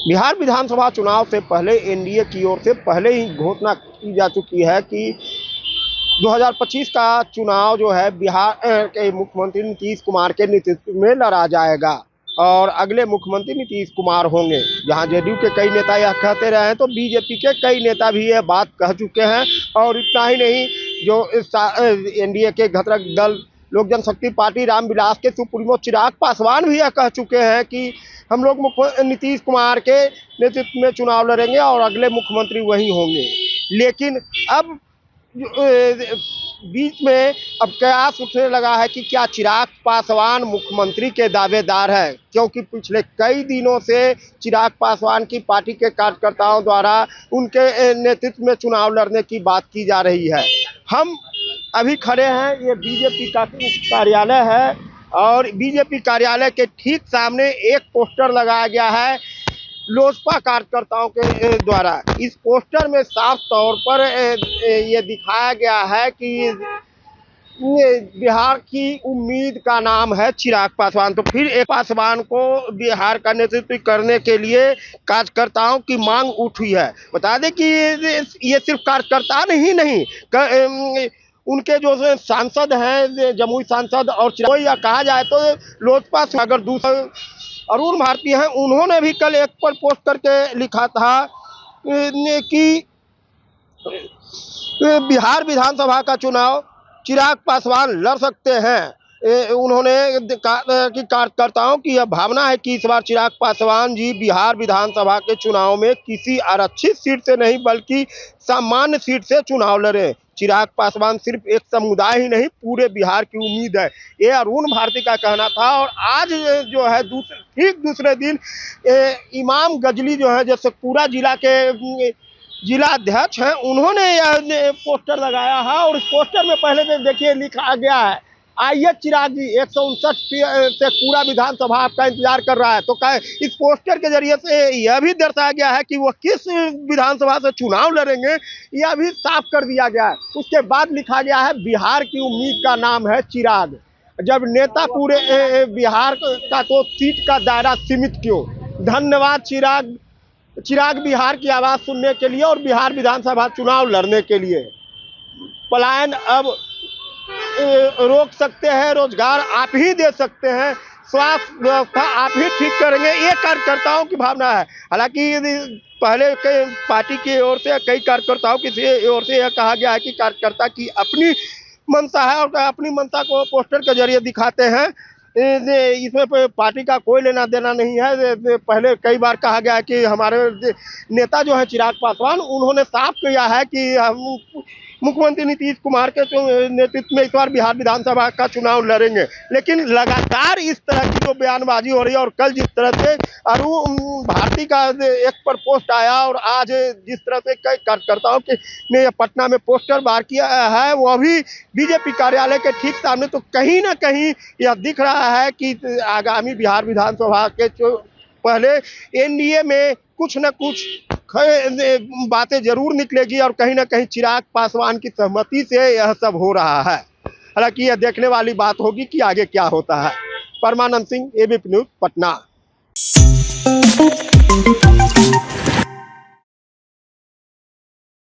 बिहार विधानसभा चुनाव से पहले एनडीए की ओर से पहले ही घोषणा की जा चुकी है कि 2025 का चुनाव जो है बिहार के मुख्यमंत्री नीतीश कुमार के नेतृत्व में लड़ा जाएगा और अगले मुख्यमंत्री नीतीश कुमार होंगे। जहां जेडीयू के कई नेता यह कहते रहे हैं तो बीजेपी के कई नेता भी यह बात कह चुके हैं। और इतना ही नहीं, जो एनडीए के घटक दल लोक जनशक्ति पार्टी रामविलास के सुप्रीमो चिराग पासवान भी यह कह चुके हैं कि हम लोग नीतीश कुमार के नेतृत्व में चुनाव लड़ेंगे और अगले मुख्यमंत्री वही होंगे। लेकिन अब बीच में अब कयास उठने लगा है कि क्या चिराग पासवान मुख्यमंत्री के दावेदार है, क्योंकि पिछले कई दिनों से चिराग पासवान की पार्टी के कार्यकर्ताओं द्वारा उनके नेतृत्व में चुनाव लड़ने की बात की जा रही है। हम अभी खड़े हैं, ये बीजेपी का कार्यालय है और बीजेपी कार्यालय के ठीक सामने एक पोस्टर लगाया गया है लोजपा कार्यकर्ताओं के द्वारा। इस पोस्टर में साफ तौर पर ये दिखाया गया है कि बिहार की उम्मीद का नाम है चिराग पासवान। तो फिर एक पासवान को बिहार का नेतृत्व करने के लिए कार्यकर्ताओं की मांग उठी है। बता दें कि ये सिर्फ कार्यकर्ता नहीं, उनके जो सांसद हैं, जमुई सांसद और या कहा जाए तो लोजपा से अगर दूसरे अरुण भारती हैं, उन्होंने भी कल एक पर पोस्ट करके लिखा था कि बिहार विधानसभा का चुनाव चिराग पासवान लड़ सकते हैं। उन्होंने कहा कि कार्यकर्ताओं की यह भावना है कि इस बार चिराग पासवान जी बिहार विधानसभा के चुनाव में किसी आरक्षित सीट से नहीं बल्कि सामान्य सीट से चुनाव लड़े। चिराग पासवान सिर्फ एक समुदाय ही नहीं, पूरे बिहार की उम्मीद है, ये अरुण भारती का कहना था। और आज जो है ठीक दूसरे दिन इमाम गजली जो है, जैसे पूरा जिला के जिला अध्यक्ष हैं, उन्होंने यह पोस्टर लगाया है और इस पोस्टर में पहले से देखिए लिखा गया है, आइए चिराग जी 159 से पूरा विधानसभा आपका इंतजार कर रहा है। तो इस पोस्टर के जरिए से यह भी दर्शाया गया है कि वह किस विधानसभा से चुनाव लड़ेंगे, यह भी साफ कर दिया गया है। उसके बाद लिखा गया है बिहार की उम्मीद का नाम है चिराग। जब नेता पूरे बिहार का तो सीट का दायरा सीमित क्यों। धन्यवाद चिराग बिहार की आवाज़ सुनने के लिए और बिहार विधानसभा चुनाव लड़ने के लिए। पलायन अब रोक सकते हैं, रोजगार आप ही दे सकते हैं, स्वास्थ्य व्यवस्था आप ही ठीक करेंगे, ये कार्यकर्ताओं की भावना है। हालांकि पहले कई पार्टी की ओर से कई कार्यकर्ताओं की ओर से यह कहा गया है कि कार्यकर्ता की अपनी मंशा है और अपनी मंशा को पोस्टर के जरिए दिखाते हैं, इसमें पार्टी का कोई लेना देना नहीं है। पहले कई बार कहा गया है कि हमारे नेता जो है चिराग पासवान, उन्होंने साफ किया है कि हम मुख्यमंत्री नीतीश कुमार के नेतृत्व में इस बार बिहार विधानसभा का चुनाव लड़ेंगे। लेकिन लगातार इस तरह की जो बयानबाजी हो रही है और कल जिस तरह से अरुण भारती का एक पर पोस्ट आया और आज जिस तरह से कई कार्यकर्ताओं के ने पटना में पोस्टर बाहर किया है, वो भी बीजेपी कार्यालय के ठीक सामने, तो कहीं ना कहीं यह दिख रहा है कि आगामी बिहार विधानसभा के पहले एनडीए में कुछ न कुछ बातें जरूर निकलेगी और कहीं ना कहीं चिराग पासवान की सहमति से यह सब हो रहा है। हालांकि यह देखने वाली बात होगी कि आगे क्या होता है। परमानंद सिंह, एबीपी न्यूज़, पटना।